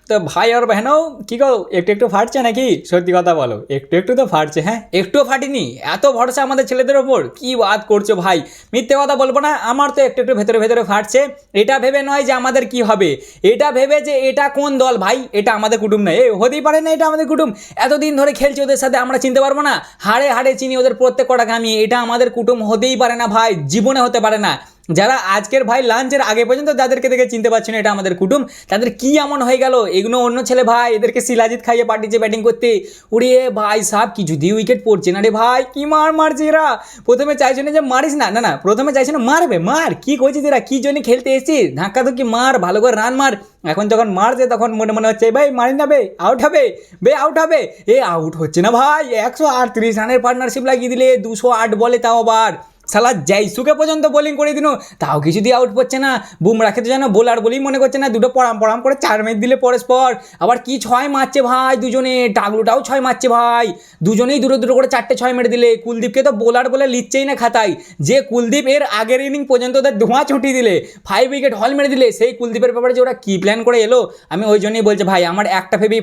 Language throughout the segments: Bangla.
তো ভাই আর बहनों কি গো একটু একটু ফাটছে নাকি? সত্যি কথা বলো, একটু একটু তো ফাটছে। হ্যাঁ, একটুও ফাটেনি? এত ভরসা আমাদের ছেলেদের ওপর? কি বাত করছো ভাই? মিথ্যে কথা বলবো না, আমার তো একটু একটু ভেতরে ভেতরে ফাটছে। এটা ভেবে নয় যে আমাদের কি হবে, এটা ভেবে যে এটা কোন দল ভাই, এটা আমাদের কুটুম নয়। এ হতেই পারে না, এটা আমাদের কুটুম। এতদিন ধরে খেলছে ওদের সাথে, আমরা চিনতে পারবো না? হাড়ে হাড়ে চিনি ওদের প্রত্যেক কটা ঘামিয়ে। এটা আমাদের কুটুম হতেই পারে না ভাই, জীবনে হতে পারে না। যারা আজকের ভাই লাঞ্চের আগে পর্যন্ত যাদেরকে দেখে চিনতে পারছি না এটা আমাদের কুটুম, তাদের কি এমন হয়ে গেল? এগুলো অন্য ছেলে ভাই, এদেরকে শিলাজিৎ খাইয়ে পাঠিয়েছে ব্যাটিং করতে। উড়িয়ে ভাই সাহেব কিছু দিয়ে উইকেট পড়ছে না রে ভাই, কি মার মারছে এরা। প্রথমে চাইছে না যে মারিস না, না না, প্রথমে চাইছে না মারবে, মার কি করছিস এরা, কি জন্য খেলতে এসেছিস, ধাক্কা ধুকি মার, ভালো করে রান মার। এখন যখন মারছে তখন মনে মনে হচ্ছে ভাই মারি না বে, আউট হবে বে, আউট হবে। এ আউট হচ্ছে না ভাই, 138 রানের পার্টনারশিপ লাগিয়ে দিলে 208 বলে, তাও আবার সালা জয়সুকে পর্যন্ত বোলিং করে দিল, তাও কিছু দিয়ে আউট পড়ছে না। বুমরাকে তো যেন বোলার বলেই মনে করছে না, দুটো পড়াম পড়াম করে 4 মেরে দিলে পরস্পর। আবার কি 6 মারছে ভাই দুজনে, টাগলুটাও 6 মারছে ভাই, দুজনেই দুটো দুটো করে 4টে 6 মেরে দিলে। কুলদীপকে তো বোলার বলে লিখছেই না খাতায়, যে কুলদীপ এর আগের ইনিং পর্যন্ত ওদের ধোঁয়া ছুটি দিলে, 5 উইকেট হল মেরে দিলে। সেই কুলদীপের ব্যাপারে যে ওরা কি প্ল্যান করে এলো, আমি ওই জন্যই বলছি ভাই, আমার একটা ভেবেই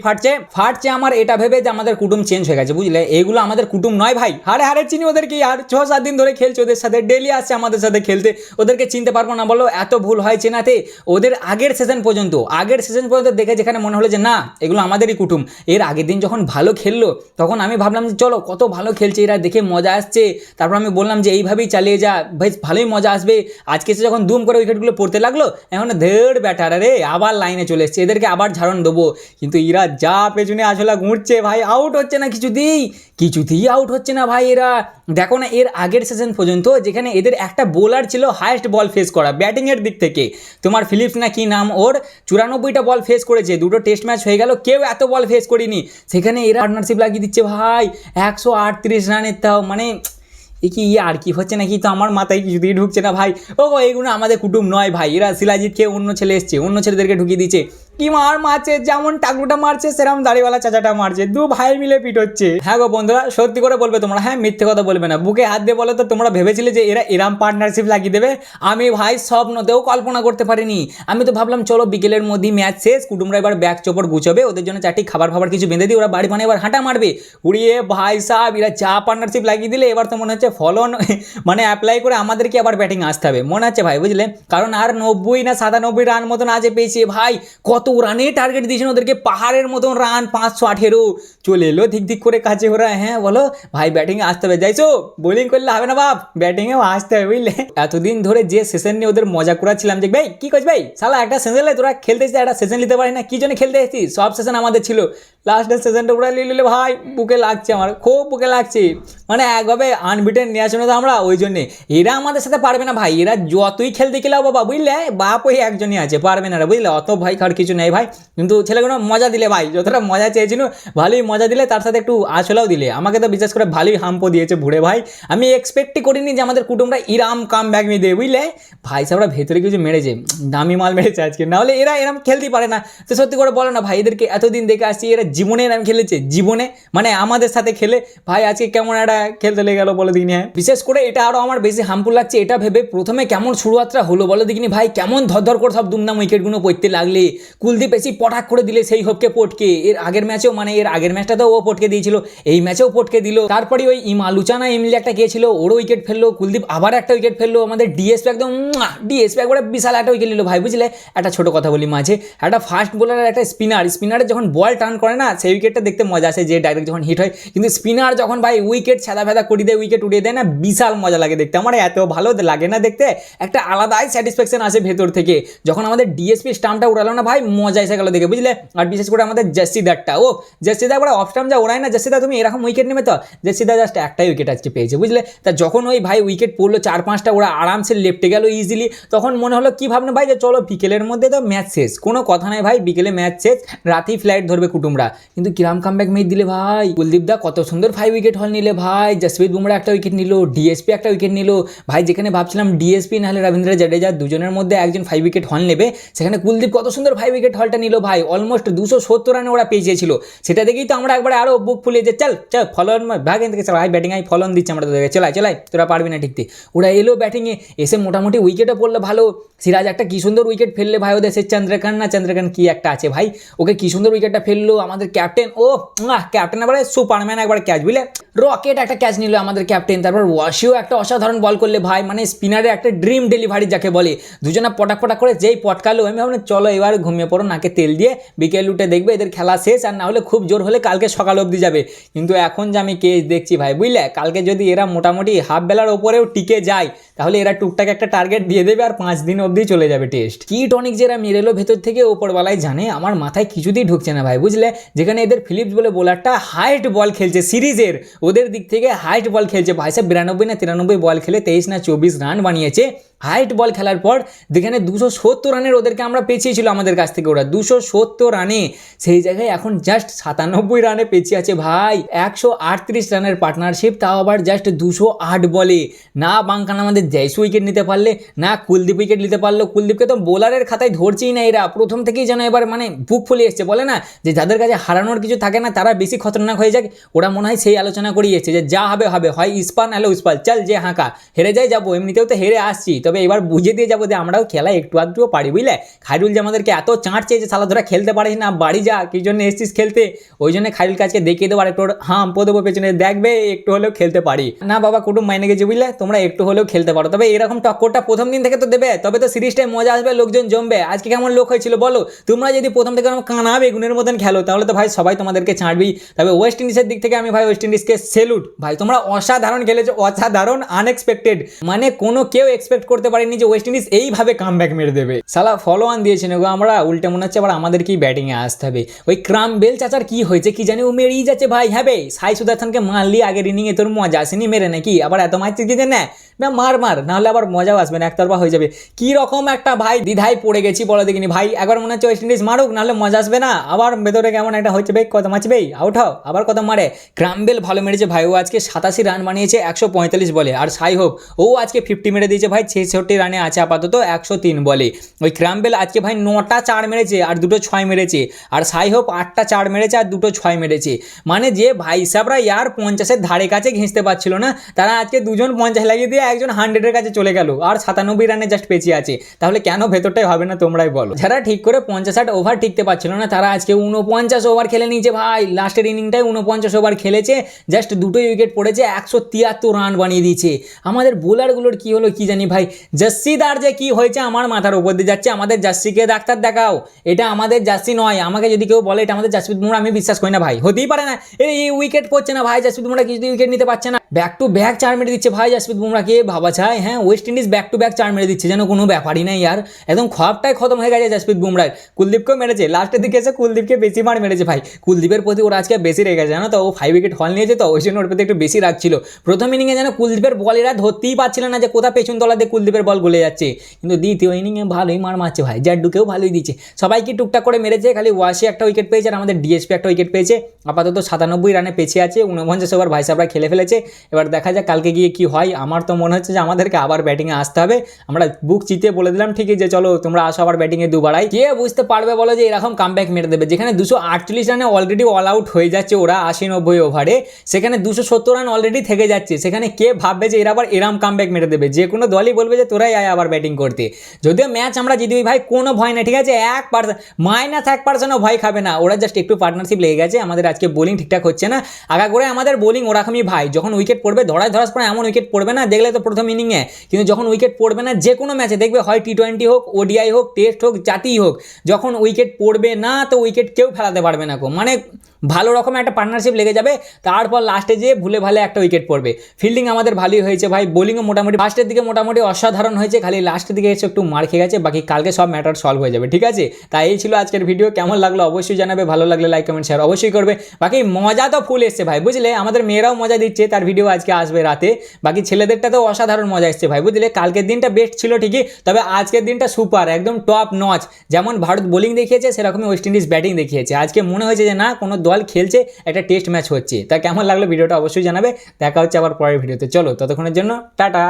ফাটছে আমার এটা ভেবে যে আমাদের কুটুম চেঞ্জ হয়ে গেছে, বুঝলে? এগুলো আমাদের কুটুম নয় ভাই, হারে হারে চিনি ওদেরকে, আর 6-7 দিন ধরে খেলছে ওদের সাথে, ডেলি আসছে আমাদের সাথে খেলতে, ওদেরকে চিনতে পারবো না বলো? এত ভুল হয় চেনাতে। ওদের আগের সিজন পর্যন্ত দেখে যেখানে মনে হলো যে না এগুলো আমাদেরই কুটুম। এর আগের দিন যখন ভালো খেললো তখন আমি ভাবলাম যে চলো কত ভালো খেলছে এরা, দেখে মজা আসছে। তারপর আমি বললাম যে এইভাবেই চালিয়ে যা ভাই, ভালোই মজা আসবে। আজকে এসে যখন দুম করে উইকেটগুলো পড়তে লাগলো, এখন ধেড় ব্যাটার রে আবার লাইনে চলে এসছে, এদেরকে আবার ঝাড়ন দেবো। কিন্তু এরা যা পেছনে আসলা ঘুরছে ভাই, আউট হচ্ছে না কিছুতেই আউট হচ্ছে না ভাই এরা। দেখো না, এর আগের সিজন পর্যন্ত যেখানে এদের একটা বোলার ছিল হায়েস্ট বল ফেস করা ব্যাটিংয়ের দিক থেকে, তোমার ফিলিপস না কি নাম ওর, 94টা বল ফেস করেছে, দুটো টেস্ট ম্যাচ হয়ে গেল, কেউ এত বল ফেস করিনি। সেখানে এরা পার্টনারশিপ লাগিয়ে দিচ্ছে ভাই 138 রানের, তাও মানে এ কি আর কি হচ্ছে নাকি, তো আমার মাথায় কিছুতেই ঢুকছে না ভাই। ও এইগুলো আমাদের কুটুম নয় ভাই, এরা শিলাজিৎকে অন্য ছেলে এসছে, অন্য ছেলেদেরকে ঢুকিয়ে দিচ্ছে। কি মারছে, যেমন টাকলুটা মারছে সেরকম দাড়িওয়ালা চাচাটা মারছে, দু ভাই মিলে পিট হচ্ছে। হ্যাঁ গো বন্ধুরা, সত্যি করে বলবে তোমরা, হ্যাঁ মিথ্যে কথা বলবে না, বুকে হাত দিয়ে বলো তো তোমরা ভেবেছিলে যে এরা এরাম পার্টনারশিপ লাগিয়ে দেবে? আমি ভাই স্বপ্নতেও কল্পনা করতে পারিনি। আমি তো ভাবলাম চলো বিকেলের মধ্যেই ম্যাচ শেষ, কুটুমরা এবার ব্যাগ চোপড় গুছাবে, ওদের জন্য 4টি খাবার কিছু বেঁধে দিই, ওরা বাড়ি মানে এবার হাঁটা মারবে। উড়িয়ে ভাই সাহেব এরা যা পার্টনারশিপ লাগিয়ে দিলে, এবার তো মনে হচ্ছে ফলন মানে অ্যাপ্লাই করে আমাদেরকে আবার ব্যাটিং আসতে হবে মনে হচ্ছে ভাই, বুঝলে? কারণ আর 90 না 97 রান মতন আজে পেয়েছে ভাই। কত রানে টার্গেট দিয়েছেন ওদেরকে, পাহাড়ের মতন রান, 518 চলে এলো ঠিক করে কাছে ওরা। হ্যাঁ বলো ভাই, ব্যাটিংয়ে আসতে হবে, যাইছো বোলিং করলে হবে না বাপ, ব্যাটিংয়েও আসতে হবে, বুঝলে? এতদিন ধরে যে সেশন নিয়ে ওদের মজা করাচ্ছিলাম যে ভাই কি করছিস ভাই, শালা একটা সেশন তোরা খেলতে এসেছিস, একটা সেশন নিতে পারি না, কি জন্য খেলতে এসেছিস? সব সেশন আমাদের ছিল, লাস্টের সেশনটা ওরা নিয়ে নিলে ভাই, বুকে লাগছে আমার, খুব বুকে লাগছে। মানে একভাবে আনবিটেন নিয়ে আসবে তো আমরা, ওই জন্যে এরা আমাদের সাথে পারবে না ভাই। এরা যতই খেলতে গেলেও বাবা, বুঝলে, বাপ ওই একজনই আছে, পারবে না, বুঝলে? অত ভয় খাওয়ার কিছু নেই ভাই। কিন্তু ছেলেগুলো মজা দিলে ভাই, যতটা মজা চেয়েছিল ভালোই মজা দিলে, তার সাথে একটু আসলাও দিলে। আমাকে তো বিশেষ করে ভালোই হাম্পো দিয়েছে ভুড়ে ভাই, আমি এক্সপেক্টই করিনি যে আমাদের কুটুমরা ইরাম কাম ব্যাক নিয়ে দেবে, বুঝলে? ভাই সাহেবরা ভেতরে কিছু মেরেছে, দামি মাল মেরেছে আজকে, নাহলে এরা এরম খেলতেই পারে না। তো সত্যি করে বলো না ভাই, এদেরকে এতদিন দেখে আসছি, এরা জীবনে এরম খেলেছে, জীবনে মানে আমাদের সাথে খেলে ভাই আজকে কেমন একটা খেলতে লেগে গেলো বলে দিন। হ্যাঁ, বিশেষ করে এটা আরও আমার বেশি হার্মফুল লাগছে এটা ভেবে, প্রথমে কেমন শুরুয়াতটা হলো বলো দেখিনি ভাই, কেমন ধর করে সব দুমদাম উইকেটগুলো পড়তে লাগলে, কুলদীপ এসে পটাক করে দিলে সেই হোপকে পটকে, এর আগের ম্যাচেও মানে এর আগের ম্যাচটাতেও ও পটকে দিয়েছিল, এই ম্যাচেও পটকে দিল। তারপরে ওই ইমালুচানা এমলি একটা কে ছিল, ওরও উইকেট ফেললো, কুলদীপ আবার একটা উইকেট ফেললো, আমাদের ডিএসপি একদম একবারে বিশাল একটা উইকেট নিল ভাই, বুঝলে? একটা ছোটো কথা বলি মাঝে, একটা ফাস্ট বোলারের একটা স্পিনারের যখন বল টার্ন করে না, সেই উইকেটটা দেখতে মজা আসে, যে ডাইরেক্ট যখন হিট হয়। কিন্তু স্পিনার যখন ভাই উইকেট ছাদা ফেদা করি দেয়, উইকেট উড়িয়ে দেয় না, বিশাল মজা লাগে দেখতে, আমার এত ভালো লাগে না দেখতে, একটা আলাদাই স্যাটিসফ্যাকশন আসে ভেতর থেকে। যখন আমাদের ডিএসপি স্টাম্পটা উড়ালো না ভাই, মজা এসে গেলো দেখে, বুঝলে? আর বিশেষ করে আমাদের জার্সিদারটা, জার্সিদা একবার অফ স্টাম্প যা ওড়ায় না, জার্সিদা তুমি এরকম উইকেট নেবে তো, জার্সিদা জাস্ট একটাই উইকেট আজকে পেয়েছে, বুঝলে? তা যখন ওই ভাই উইকেট পড়লো 4-5টা, ওরা আরামসে লেফটে গেল ইজিলি, তখন মনে হলো কি ভাবনা ভাই, যে চলো বিকেলের মধ্যে তো ম্যাচ শেষ, কোনো কথা নাই ভাই, বিকেলে ম্যাচ শেষ, রাতেই ফ্লাইট ধরবে কুটুমরা। কিন্তু কিরাম কামব্যাক মেয়ে দিলে ভাই, কুলদীপ দা কত সুন্দর 5 উইকেট হল নিলে ভাই, জসপ্রীত বুমরা একটা উইকেট উইকেট নিল, ডিএসপি একটা উইকেট নিল ভাই, যেখানে ভাবছিলাম ডিএসপি নাহলে রবীন্দ্র জাডেজা দুজনের মধ্যে একজন 5 উইকেট হল নেবে, সেখানে কুলদীপ কত সুন্দর 5 উইকেট হলটা নিল ভাই, অলমোস্ট 270 রানে ওরা পেয়েছিল। সেটা দেখেই তো আমরা একবার আরও বুক ফুলিয়ে যে চল চল ফলন ভাগ এখান থেকে, ভাই ব্যাটিং আই ফলন দিচ্ছে আমরা তোদেরকে, চলাই তোরা পারবি না ঠিকতে। ওরা এলো ব্যাটিংয়ে, এসে মোটামুটি উইকেটও পড়লো ভালো। সিরাজ একটা কি সুন্দর উইকেট ফেললে ভাই, ওদের সে চন্দ্রকান কি একটা আছে ভাই, ওকে কি সুন্দর উইকেটটা ফেললো আমাদের ক্যাপ্টেন। ও ক্যাপ্টেন একবারে সুপারম্যান একবার ক্যাচ বুঝলে, রকেট একটা ক্যাচ নিল আমাদের ক্যাপ্টেন। তারপর ওয়াশিও একটা অসাধারণ বল করলে ভাই, মানে স্পিনারের একটা ড্রিম ডেলিভারি যাকে বলে, দুজনে পটাক করে যেই পটকালো, আমি ভাবলাম চলো এবার ঘুমিয়ে পড়ো নাকে তেল দিয়ে, বিকেল উঠে দেখবে এদের খেলা শেষ, আর না হলে খুব জোর হলে কালকে সকাল অবধি যাবে। কিন্তু এখন যে আমি কেস দেখছি ভাই বুঝলে, কালকে যদি এরা মোটামুটি হাফ বেলার ওপরেও টিকে যায় তাহলে এরা টুকটাক একটা টার্গেট দিয়ে দেবে আর 5 দিন অবধি চলে যাবে টেস্ট। কি টনিক যে এরা মেরে এলো ভেতর থেকে, ওপরবেলায় জানে, আমার মাথায় কিছুতেই ঢুকছে না ভাই বুঝলে। যেখানে এদের ফিলিপস বলে বোলারটা হাইট বল খেলছে সিরিজের, ওদের দিক থেকে হাইট বল খেলছে ভাই সাহেব, 92 না 93 বল খেলে 23 না 24 রান বানিয়েছে। হাইট বল খেলার পর যেখানে 270 রানের ওদেরকে আমরা পেছিয়েছিল আমাদের কাছ থেকে, ওরা 270 রানে, সেই জায়গায় এখন জাস্ট 97 রানে পেছিয়ে আছে ভাই। 138 রানের পার্টনারশিপ, তাও আবার জাস্ট 208 বলে। না বাঙ্কান আমাদের জয়সু উইকেট নিতে পারলে, না কুলদীপ উইকেট নিতে পারলো। কুলদীপকে তো বোলারের খাতায় ধরছেই না এরা, প্রথম থেকেই যেন এবার মানে বুক ফুলে এসছে, বলে না যে যাদের কাছে হারানোর কিছু থাকে না তারা বেশি খতরনাক হয়ে যায়, ওরা মনে হয় সেই আলোচনা করেই এসছে যে যা হবে হবে, হয় ইস্পান নাহলে উস্পাল, চল যে হাঁকা, হেরে যাই যাবো, এমনিতেও তো হেরে আসছি, তবে এবার বুঝে দিয়ে যাবো যে আমরাও খেলা একটু আধটুও পারি বুঝলে। খাইরুল যে আমাদেরকে এত চাঁটছে যে সালা ধরা খেলতে পারিস না, বাড়ি যা, কি জন্য এসছিস খেলতে, ওই জন্য খাইরুল কাজকে দেখিয়ে দেবো আর একটু হাম্প দেবো পেছনে, দেখবে একটু হলেও খেলতে পারি না। বাবা কুটুম মাইনে গেছে বুঝলে, তোমরা একটু হলেও খেলতে পারো, তবে এরকম টক্করটা প্রথম দিন থেকে তো দেবে, তবে তো সিরিজটায় মজা আসবে, লোকজন জমবে। আজকে কেমন লোক হয়েছিল বলো, তোমরা যদি প্রথম থেকে কানা বেগুনের মতন খেলো তাহলে তো ভাই সবাই তোমাদেরকে ছাড়বি। তবে ওয়েস্ট ইন্ডিজের দিক থেকে আমি ভাই ওয়েস্ট ইন্ডিজকে সেলুট ভাই, তোমরা অসাধারণ খেলেছো, অসাধারণ, আনএক্সপেক্টেড, মানে কোনো কেউ এক্সপেক্ট করতে পারেনি যে ওয়েস্ট ইন্ডিজ এইভাবে কামব্যাক মেরে দেবে। সালা ফলো অন দিয়েছেন গো আমরা, উল্টে মনে হচ্ছে আবার আমাদেরকেই ব্যাটিংয়ে আসতে হবে। ওই ক্রামবেল চাচার কি হয়েছে কি জানি, ও মেরেই যাচ্ছে ভাই। হ্যাঁ বে, সাই সুদর্শনকে মারলি আগের ইনিংয়ে, তোর মজা আসেনি মেরে নাকি, আবার এত মারছিস কি যে না মার নাহলে আবার মজাও আসবে না, একতরফা হয়ে যাবে। কি রকম একটা ভাই দ্বিধায় পড়ে গেছি বলো দেখিনি ভাই, একবার মনে হচ্ছে ওয়েস্ট ইন্ডিজ মারুক নাহলে মজা আসবে না, আবার ভেতরে কেমন একটা হচ্ছে ভাই, কত মারবে আউট হও, আবার কত মারে। ক্রামবেল ভালো মেরেছে ভাই, ও আজকে 87 রান বানিয়েছে 145 বলে, আর সাই হোপ ও আজকে 50 মেরে দিয়েছে ভাই, 66 রানে আছে আপাতত 103 বলে। ওই ক্রামবেল আজকে ভাই 9টা 4 মেরেছে আর 2টো 6 মেরেছে, আর সাই হোপ 8টা 4 মেরেছে আর 2টো 6 মেরেছে। মানে যে ভাই সাহেবরা ইয়ার 50-এর ধারে কাছে ঘেঁচতে পারছিল না, তারা আজকে দুজন 50 লাগিয়ে দিয়ে একজন 100-এর কাছে চলে গেল, আর 97 রানে জাস্ট পেছিয়ে আছে। তাহলে কেন ভেতরটাই হবে না তোমরাই বলো। যারা ঠিক করে 50-60 ওভার টিকতে পারছিল না তারা আজকে 49 ওভার খেলে নিয়েছে ভাই, লাস্টের ইনিংটায় 49 ওভার খেলেছে, জাস্ট 2টোই উইকেট পড়েছে, 173 রান বানিয়ে দিয়েছে। আমাদের বোলারগুলোর কি হলো কি জানি ভাই, জার্সিদার যে কি হয়েছে আমার মাথার উপর দিয়ে যাচ্ছে। আমাদের জার্সিকে ডাক্তার দেখাও, এটা আমাদের জার্সি নয়। আমাকে যদি কেউ বলে এটা আমাদের জাসপ্রীত বুমরা, আমি বিশ্বাস করি না ভাই, হতেই পারে না। এই উইকেট পড়ছে না ভাই, জাসপ্রীত বুমরা কিছুতেই উইকেট নিতে পারছে না, ব্যাক টু ব্যাক 4 মেরে দিচ্ছে ভাই জাসপ্রীত বুমরাকে, ভাবা যায়। হ্যাঁ, West Indies back to back 4 মেরে দিচ্ছে, যেন কোনো ব্যাপারই নাই ইয়ার, একদম খবটাই খতম হয়ে গেছে জাসপ্রীত বুমরার। কুলদীপকেও মেরেছে, লাস্টের দিকে এসে কুলদীপকে বেশি মার মেরেছে ভাই, কুলদীপের প্রতি ওরা আজকে বেশি রেগেছে জানো তো, ও 5 উইকেট হল নিয়েছে তো ওই জন্য ওর প্রতি একটু বেশি রাখছিল। প্রথম ইনিংয়ে যেন কুলদীপের বল এরা ধরতেই পারছিল না যে কোথা পেছন তলা দিয়ে কুলদীপের বল গলে যাচ্ছে, কিন্তু দ্বিতীয় ইনিংয়ে ভালোই মার মারছে ভাই, জাড্ডুকেও ভালোই দিচ্ছে, সবাইকে টুকটাক করে মেরেছে। খালি ওয়াশি একটা উইকেট পেয়েছে আর আমাদের ডিএসপি একটা উইকেট পেয়েছে, আপাতত 97 রানে পেছিয়ে আছে, 49 ওভার ভাই সাহেবরা খেলে ফেলেছে। এবার দেখা যাক কালকে গিয়ে কি হয়। আমার তো মনে হচ্ছে যে আমাদেরকে আবার ব্যাটিংয়ে আসতে হবে, আমরা বুক চিতিয়ে বলে দিলাম ঠিকই যে চলো তোমরা আসো আবার ব্যাটিংয়ে দুবারাই। কে বুঝতে পারবে বলো যে এরকম কামব্যাক মেরে দেবে, যেখানে 248 রানে অলরেডি অল আউট হয়ে যাচ্ছে ওরা 80-90 ওভারে, সেখানে 270 রান অলরেডি থেকে যাচ্ছে, সেখানে কে ভাববে যে এরা আবার এরম কামব্যাক মেরে দেবে। যে কোনো দলই বলবে যে তোরাই আয় আবার ব্যাটিং করতে। যদিও ম্যাচ আমরা জিতবি ভাই, কোনো ভয় না, ঠিক আছে, 1% -1%ও ভয় খাবে না ওরা, জাস্ট একটু পার্টনারশিপ লেগে গেছে। আমাদের আজকে বোলিং ঠিকঠাক হচ্ছে না, আগা করে আমাদের বোলিং ওরকমই ভাই, যখন উইকেট পড়বে ধরাস পরে এমন উইকেট পড়বে না, দেখলে তো প্রথম ইনিংয়ে, কিন্তু যখন উইকেট পড়বে না যে কোনো ম্যাচে দেখবে, হয় T20 হোক, ওডিআই হোক, টেস্ট হোক, জাতীয় হোক, যখন উইকেট পড়বে না তো উইকেট কেউ ফেলাতে পারবে না, মানে ভালো রকম একটা পার্টনারশিপ লেগে যাবে, তারপর লাস্টে যেয়ে ভুলে ভালে একটা উইকেট পড়বে। ফিল্ডিং আমাদের ভালোই হয়েছে ভাই, বোলিংও মোটামুটি ফার্স্টের দিকে মোটামুটি অসাধারণ হয়েছে, খালি লাস্টের দিকে এসে একটু মার খেয়ে গেছে, বাকি কালকে সব ম্যাটার সলভ হয়ে যাবে, ঠিক আছে। তাই এই ছিল আজকের ভিডিও, কেমন লাগলো অবশ্যই জানাবে, ভালো লাগলে লাইক কমেন্ট শেয়ার অবশ্যই করবে। বাকি মজা তো ফুল এসছে ভাই বুঝলে, আমাদের মেয়েরাও মজা দিচ্ছে, তার ভিডিও আজকে আসবে রাতে। বাকি ছেলেদেরটা তো অসাধারণ মজা এসছে ভাই বুঝলে, কালকের দিনটা বেস্ট ছিল ঠিকই, তবে আজকের দিনটা সুপার, একদম টপ নচ। যেমন ভারত বোলিং দেখিয়েছে সেরকমই ওয়েস্ট ইন্ডিজ ব্যাটিং দেখিয়েছে। আজকে মনে হয়েছে যে না কোনো দল দল খেলছে, একটা টেস্ট ম্যাচ হচ্ছে। তা কেমন লাগলো ভিডিওটা অবশ্যই জানাবে। দেখা হচ্ছে আবার পরের ভিডিওতে। চলো ততক্ষণের জন্য টাটা।